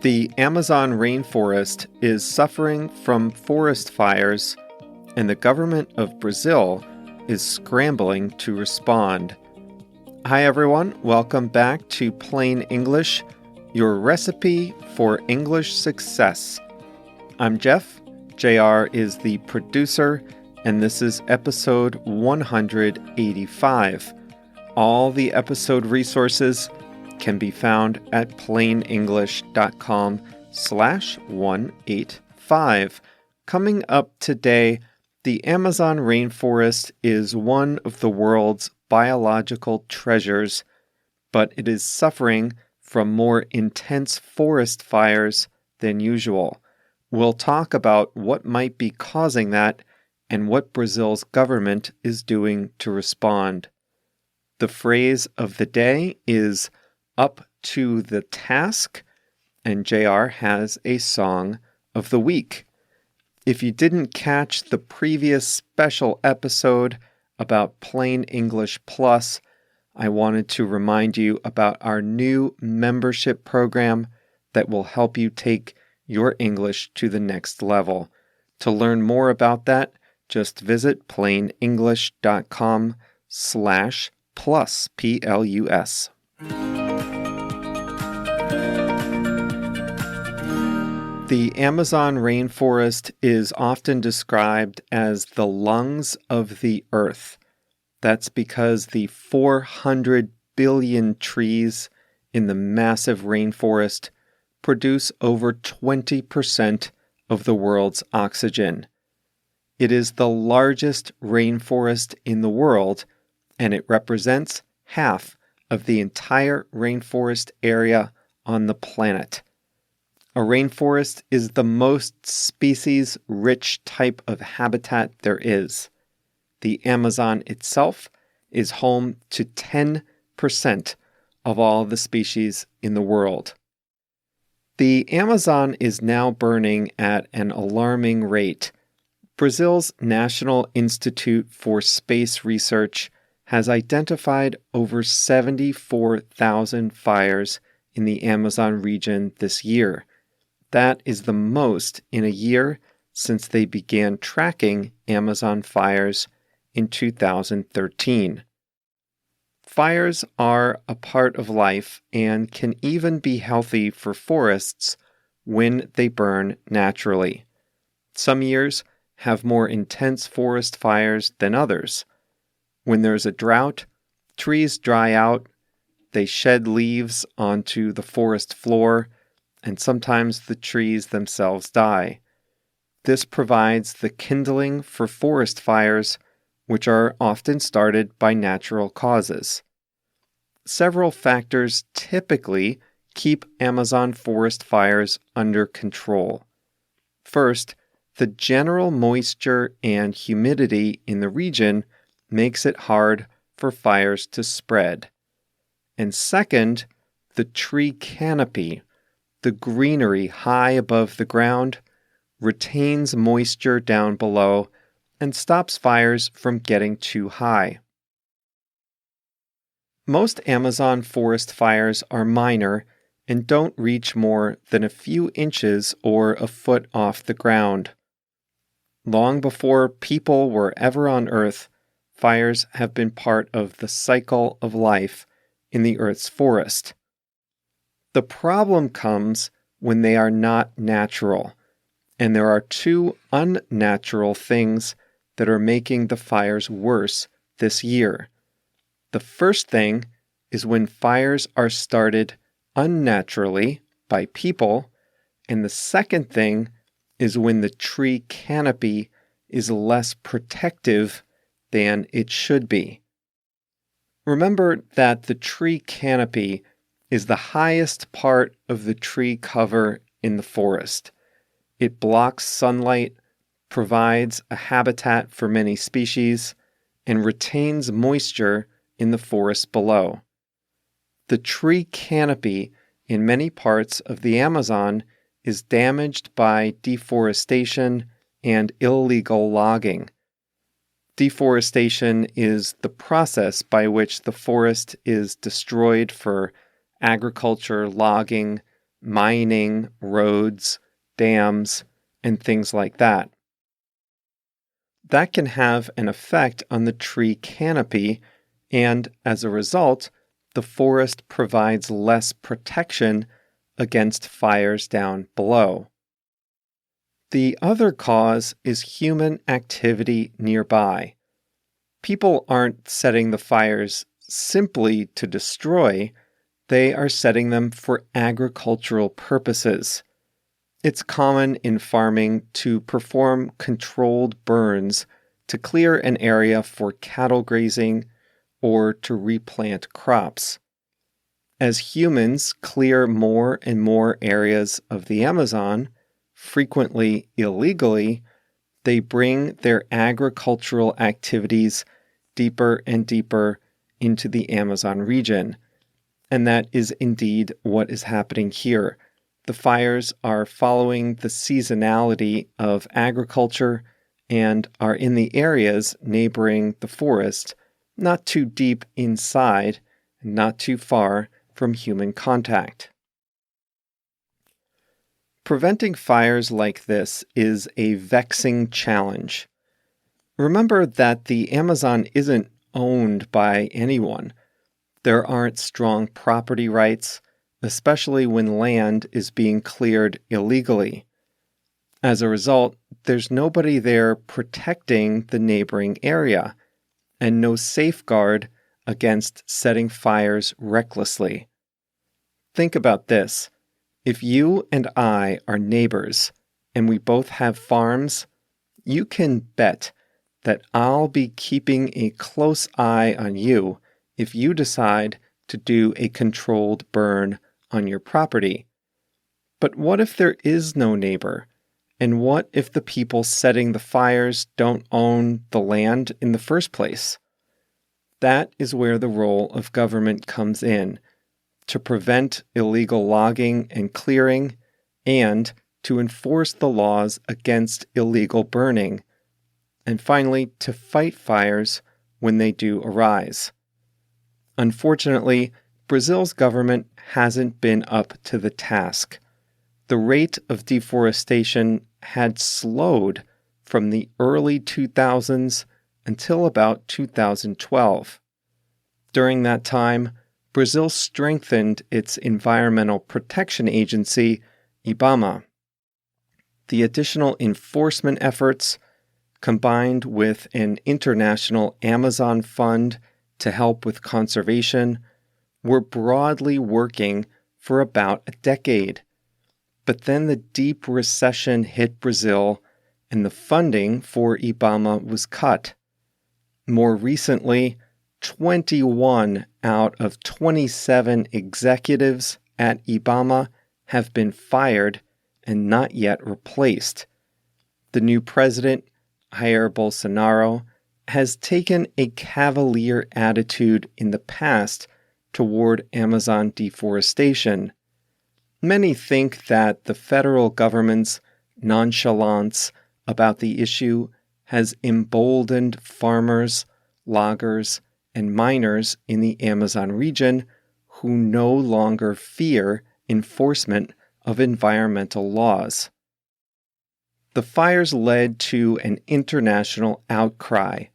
The Amazon rainforest is suffering from forest fires, and the government of Brazil is scrambling to respond. Hi everyone, welcome back to Plain English, your recipe for English success. I'm Jeff, JR is the producer, and this is episode 185. All the episode resources can be found at plainenglish.com/185. Coming up today, the Amazon rainforest is one of the world's biological treasures, but it is suffering from more intense forest fires than usual. We'll talk about what might be causing that and what Brazil's government is doing to respond. The phrase of the day is up to the task, and JR has a song of the week. If you didn't catch the previous special episode about Plain English Plus, I wanted to remind you about our new membership program that will help you take your English to the next level. To learn more about that, just visit plainenglish.com/plus, Plus. The Amazon rainforest is often described as the lungs of the earth. That's because the 400 billion trees in the massive rainforest produce over 20% of the world's oxygen. It is the largest rainforest in the world, and it represents half of the entire rainforest area on the planet. A rainforest is the most species-rich type of habitat there is. The Amazon itself is home to 10% of all the species in the world. The Amazon is now burning at an alarming rate. Brazil's National Institute for Space Research has identified over 74,000 fires in the Amazon region this year. That is the most in a year since they began tracking Amazon fires in 2013. Fires are a part of life and can even be healthy for forests when they burn naturally. Some years have more intense forest fires than others. When there's a drought, trees dry out, they shed leaves onto the forest floor, and sometimes the trees themselves die. This provides the kindling for forest fires, which are often started by natural causes. Several factors typically keep Amazon forest fires under control. First, the general moisture and humidity in the region makes it hard for fires to spread. And second, the tree canopy, the greenery high above the ground, retains moisture down below and stops fires from getting too high. Most Amazon forest fires are minor and don't reach more than a few inches or a foot off the ground. Long before people were ever on Earth, fires have been part of the cycle of life in the Earth's forest. The problem comes when they are not natural, and there are two unnatural things that are making the fires worse this year. The first thing is when fires are started unnaturally by people, and the second thing is when the tree canopy is less protective than it should be. Remember that the tree canopy is the highest part of the tree cover in the forest. It blocks sunlight, provides a habitat for many species, and retains moisture in the forest below. The tree canopy in many parts of the Amazon is damaged by deforestation and illegal logging. Deforestation is the process by which the forest is destroyed for agriculture, logging, mining, roads, dams, and things like that. That can have an effect on the tree canopy, and as a result, the forest provides less protection against fires down below. The other cause is human activity nearby. People aren't setting the fires simply to destroy, they are setting them for agricultural purposes. It's common in farming to perform controlled burns to clear an area for cattle grazing or to replant crops. As humans clear more and more areas of the Amazon, frequently illegally, they bring their agricultural activities deeper and deeper into the Amazon region. And that is indeed what is happening here. The fires are following the seasonality of agriculture and are in the areas neighboring the forest, not too deep inside, and not too far from human contact. Preventing fires like this is a vexing challenge. Remember that the Amazon isn't owned by anyone. There aren't strong property rights, especially when land is being cleared illegally. As a result, there's nobody there protecting the neighboring area, and no safeguard against setting fires recklessly. Think about this. If you and I are neighbors, and we both have farms, you can bet that I'll be keeping a close eye on you if you decide to do a controlled burn on your property. But what if there is no neighbor? And what if the people setting the fires don't own the land in the first place? That is where the role of government comes in, to prevent illegal logging and clearing, and to enforce the laws against illegal burning, and finally to fight fires when they do arise. Unfortunately, Brazil's government hasn't been up to the task. The rate of deforestation had slowed from the early 2000s until about 2012. During that time, Brazil strengthened its environmental protection agency, IBAMA. The additional enforcement efforts, combined with an international Amazon fund to help with conservation, were broadly working for about a decade. But then the deep recession hit Brazil, and the funding for IBAMA was cut. More recently, 21 out of 27 executives at IBAMA have been fired and not yet replaced. The new president, Jair Bolsonaro, has taken a cavalier attitude in the past toward Amazon deforestation. Many think that the federal government's nonchalance about the issue has emboldened farmers, loggers, and miners in the Amazon region who no longer fear enforcement of environmental laws. The fires led to an international outcry.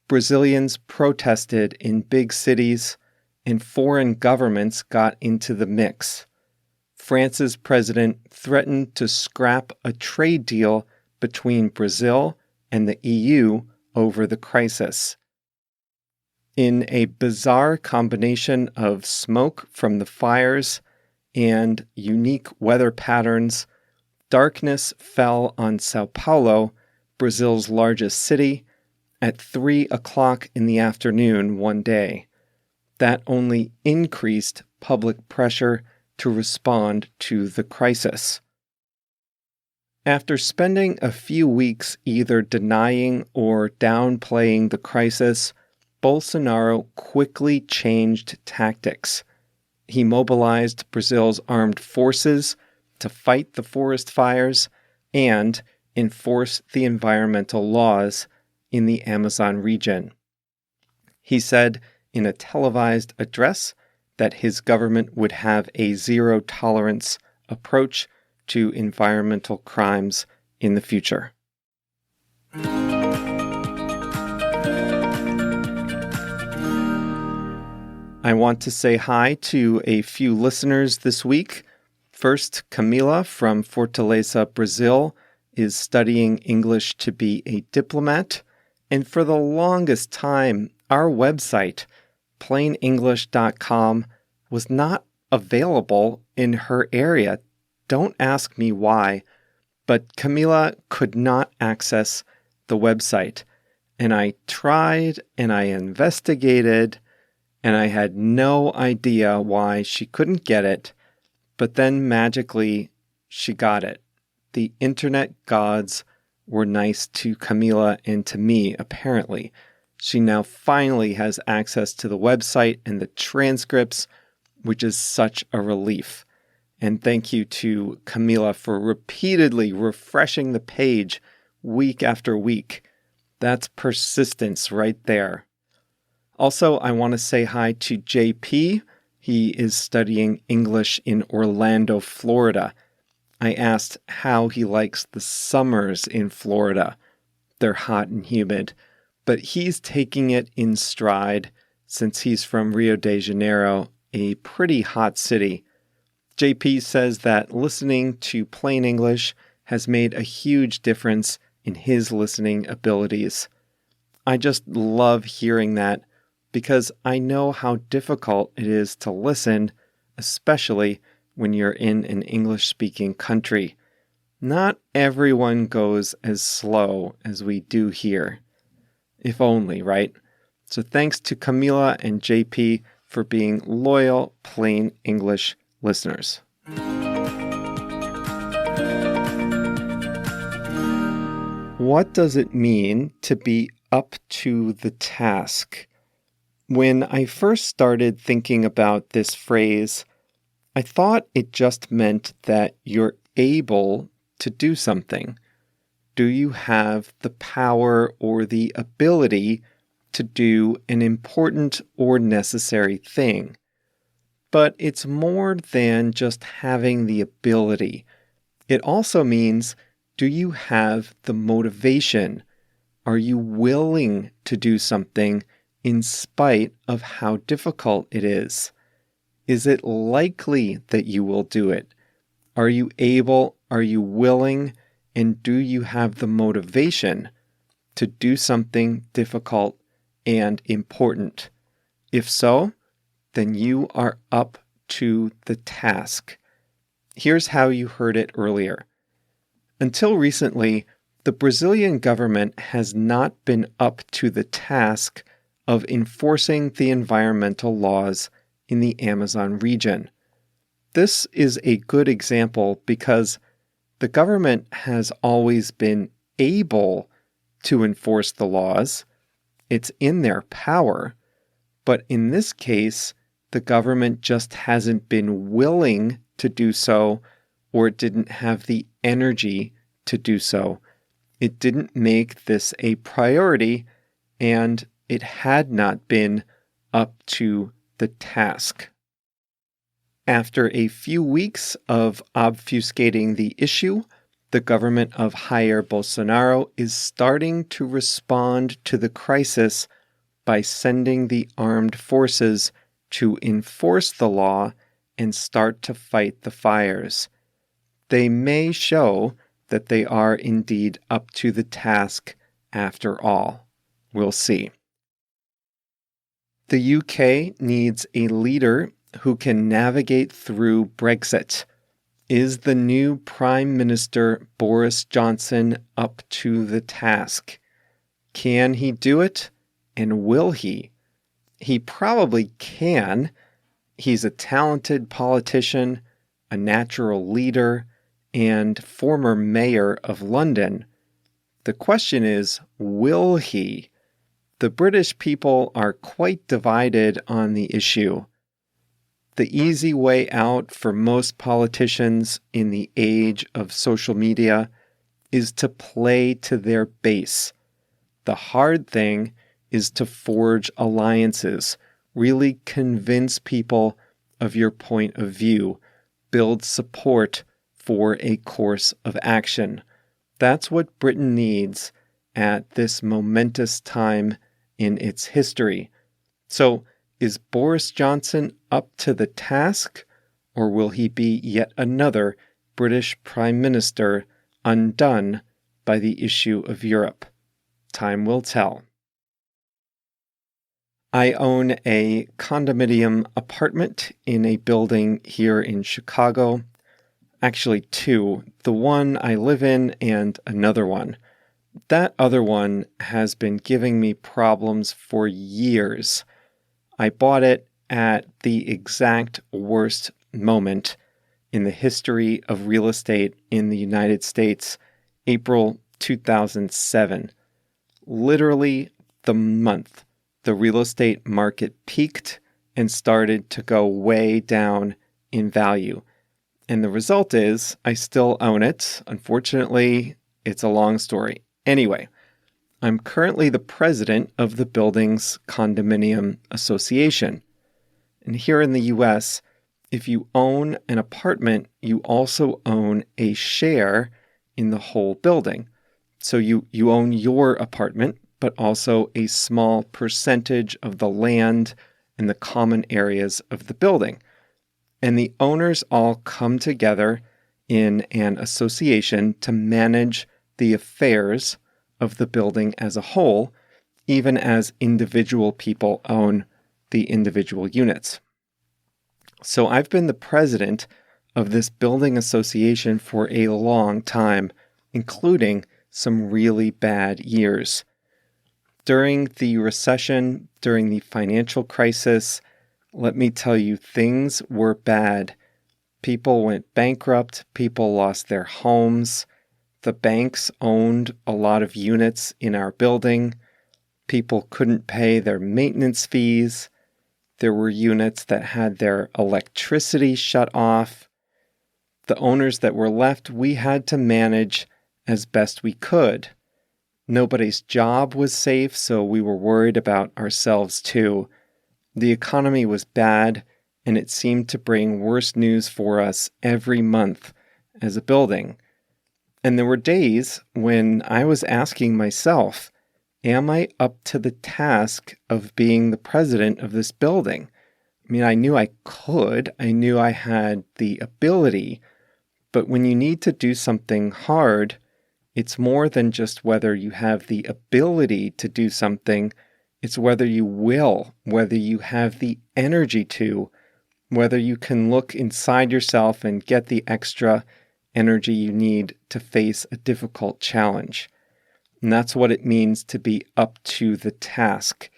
Brazilians protested in big cities, and foreign governments got into the mix. France's president threatened to scrap a trade deal between Brazil and the EU over the crisis. In a bizarre combination of smoke from the fires and unique weather patterns, darkness fell on São Paulo, Brazil's largest city, at 3 o'clock in the afternoon one day. That only increased public pressure to respond to the crisis. After spending a few weeks either denying or downplaying the crisis, Bolsonaro quickly changed tactics. He mobilized Brazil's armed forces to fight the forest fires and enforce the environmental laws in the Amazon region. He said in a televised address that his government would have a zero-tolerance approach to environmental crimes in the future. I want to say hi to a few listeners this week. First, Camila from Fortaleza, Brazil, is studying English to be a diplomat. And for the longest time, our website, plainenglish.com, was not available in her area. Don't ask me why, but Camila could not access the website. And I tried and I investigated, and I had no idea why she couldn't get it, but then magically she got it. The internet gods were nice to Camila and to me, apparently. She now finally has access to the website and the transcripts, which is such a relief. And thank you to Camila for repeatedly refreshing the page week after week. That's persistence right there. Also, I want to say hi to JP. He is studying English in Orlando, Florida. I asked how he likes the summers in Florida. They're hot and humid, but he's taking it in stride since he's from Rio de Janeiro, a pretty hot city. JP says that listening to plain English has made a huge difference in his listening abilities. I just love hearing that because I know how difficult it is to listen, especially when you're in an English-speaking country. Not everyone goes as slow as we do here. If only, right? So thanks to Camila and JP for being loyal, plain English listeners. What does it mean to be up to the task? When I first started thinking about this phrase, I thought it just meant that you're able to do something. Do you have the power or the ability to do an important or necessary thing? But it's more than just having the ability. It also means, do you have the motivation? Are you willing to do something in spite of how difficult it is? Is it likely that you will do it? Are you able? Are you willing? And do you have the motivation to do something difficult and important? If so, then you are up to the task. Here's how you heard it earlier. Until recently, the Brazilian government has not been up to the task of enforcing the environmental laws in the Amazon region. This is a good example because the government has always been able to enforce the laws. It's in their power. But in this case, the government just hasn't been willing to do so, or it didn't have the energy to do so. It didn't make this a priority, and it had not been up to the task. After a few weeks of obfuscating the issue, the government of Jair Bolsonaro is starting to respond to the crisis by sending the armed forces to enforce the law and start to fight the fires. They may show that they are indeed up to the task after all. We'll see. The UK needs a leader who can navigate through Brexit. Is the new Prime Minister Boris Johnson up to the task? Can he do it? And will he? He probably can. He's a talented politician, a natural leader, and former mayor of London. The question is, will he? The British people are quite divided on the issue. The easy way out for most politicians in the age of social media is to play to their base. The hard thing is to forge alliances, really convince people of your point of view, build support for a course of action. That's what Britain needs at this momentous time in its history. So, is Boris Johnson up to the task, or will he be yet another British Prime Minister undone by the issue of Europe? Time will tell. I own a condominium apartment in a building here in Chicago. Actually, two. The one I live in and another one. That other one has been giving me problems for years. I bought it at the exact worst moment in the history of real estate in the United States, April 2007. Literally the month the real estate market peaked and started to go way down in value. And the result is I still own it. Unfortunately, it's a long story. Anyway, I'm currently the president of the building's condominium association. And here in the US, if you own an apartment, you also own a share in the whole building. So you own your apartment, but also a small percentage of the land and the common areas of the building. And the owners all come together in an association to manage the affairs of the building as a whole, even as individual people own the individual units. So I've been the president of this building association for a long time, including some really bad years. During the recession, during the financial crisis, let me tell you, things were bad. People went bankrupt, people lost their homes, the banks owned a lot of units in our building, people couldn't pay their maintenance fees, there were units that had their electricity shut off. The owners that were left, we had to manage as best we could. Nobody's job was safe, so we were worried about ourselves too. The economy was bad, and it seemed to bring worse news for us every month as a building. And there were days when I was asking myself, am I up to the task of being the president of this building? I mean, I knew I could. I knew I had the ability. But when you need to do something hard, it's more than just whether you have the ability to do something. It's whether you will, whether you have the energy to, whether you can look inside yourself and get the extra energy you need to face a difficult challenge. And that's what it means to be up to the task.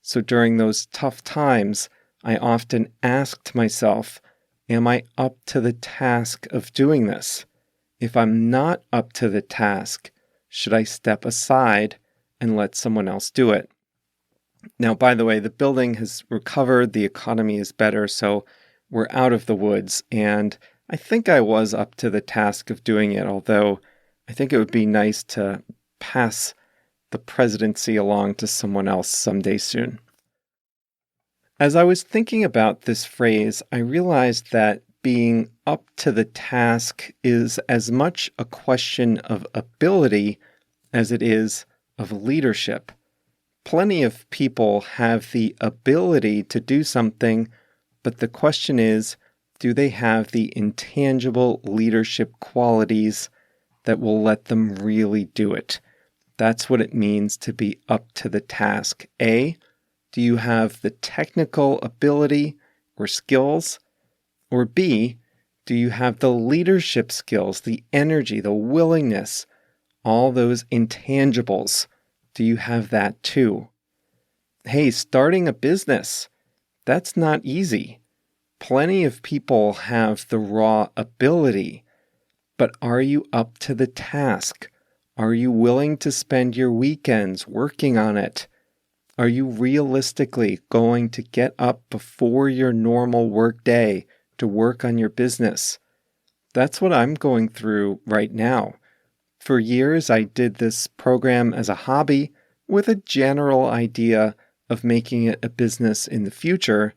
So during those tough times, I often asked myself, am I up to the task of doing this? If I'm not up to the task, should I step aside and let someone else do it? Now, by the way, the building has recovered, the economy is better, so we're out of the woods, and I think I was up to the task of doing it, although I think it would be nice to pass the presidency along to someone else someday soon. As I was thinking about this phrase, I realized that being up to the task is as much a question of ability as it is of leadership. Plenty of people have the ability to do something, but the question is, do they have the intangible leadership qualities that will let them really do it? That's what it means to be up to the task. A, do you have the technical ability or skills? Or B, do you have the leadership skills, the energy, the willingness, all those intangibles? Do you have that too? Hey, starting a business, that's not easy. Plenty of people have the raw ability, but are you up to the task? Are you willing to spend your weekends working on it? Are you realistically going to get up before your normal work day to work on your business? That's what I'm going through right now. For years, I did this program as a hobby with a general idea of making it a business in the future,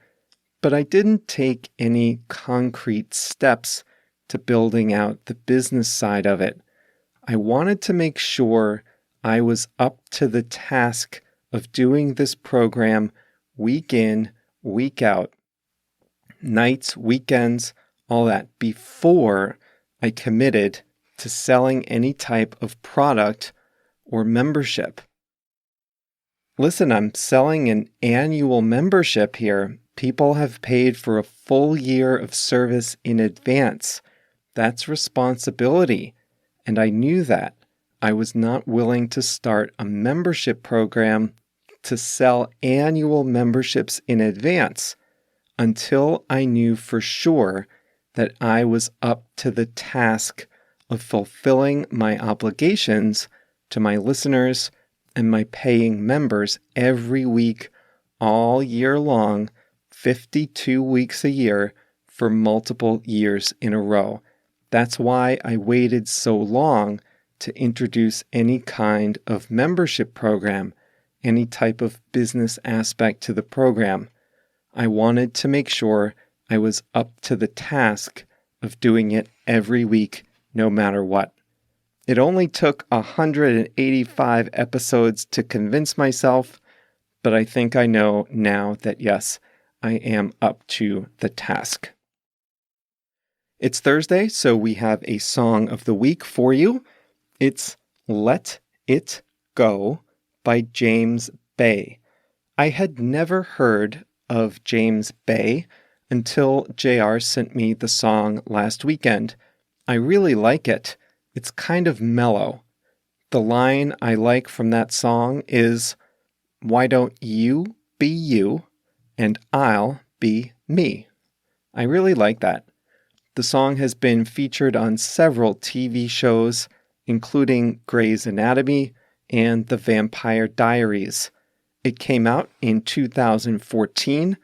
but I didn't take any concrete steps to building out the business side of it. I wanted to make sure I was up to the task of doing this program week in, week out, nights, weekends, all that, before I committed to selling any type of product or membership. Listen, I'm selling an annual membership here. People have paid for a full year of service in advance. That's responsibility, and I knew that. I was not willing to start a membership program to sell annual memberships in advance until I knew for sure that I was up to the task of fulfilling my obligations to my listeners and my paying members every week, all year long, 52 weeks a year for multiple years in a row. That's why I waited so long to introduce any kind of membership program, any type of business aspect to the program. I wanted to make sure I was up to the task of doing it every week, no matter what. It only took 185 episodes to convince myself, but I think I know now that yes, I am up to the task. It's Thursday, so we have a song of the week for you. It's Let It Go by James Bay. I had never heard of James Bay until JR sent me the song last weekend. I really like it. It's kind of mellow. The line I like from that song is, "Why don't you be you and I'll be me?" I really like that. The song has been featured on several TV shows, including Grey's Anatomy and The Vampire Diaries. It came out in 2014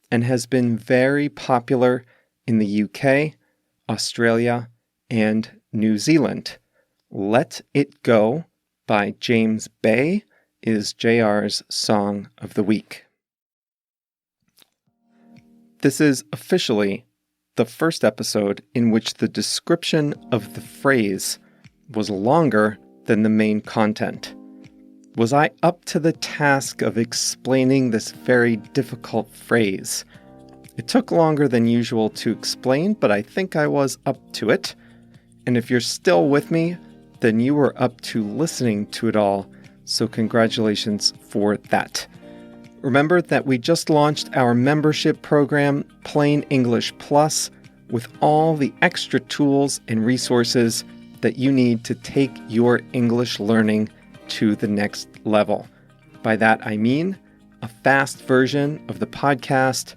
and has been very popular in the UK, Australia, and New Zealand. Let It Go by James Bay is JR's Song of the Week. This is officially the first episode in which the description of the phrase was longer than the main content. Was I up to the task of explaining this very difficult phrase? It took longer than usual to explain, but I think I was up to it. And if you're still with me, then you were up to listening to it all, so congratulations for that. Remember that we just launched our membership program, Plain English Plus, with all the extra tools and resources that you need to take your English learning to the next level. By that I mean a fast version of the podcast,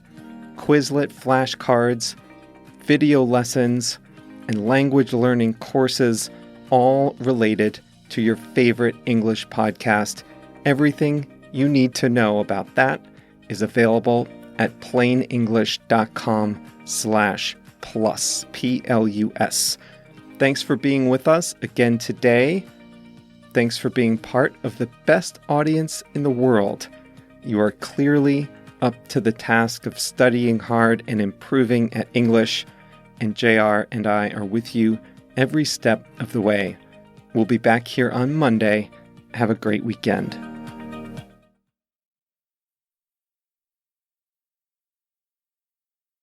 Quizlet flashcards, video lessons, and language learning courses, all related to your favorite English podcast. Everything you need to know about that is available at plainenglish.com/plus, Plus. Thanks for being with us again today. Thanks for being part of the best audience in the world. You are clearly up to the task of studying hard and improving at English, and JR and I are with you every step of the way. We'll be back here on Monday. Have a great weekend.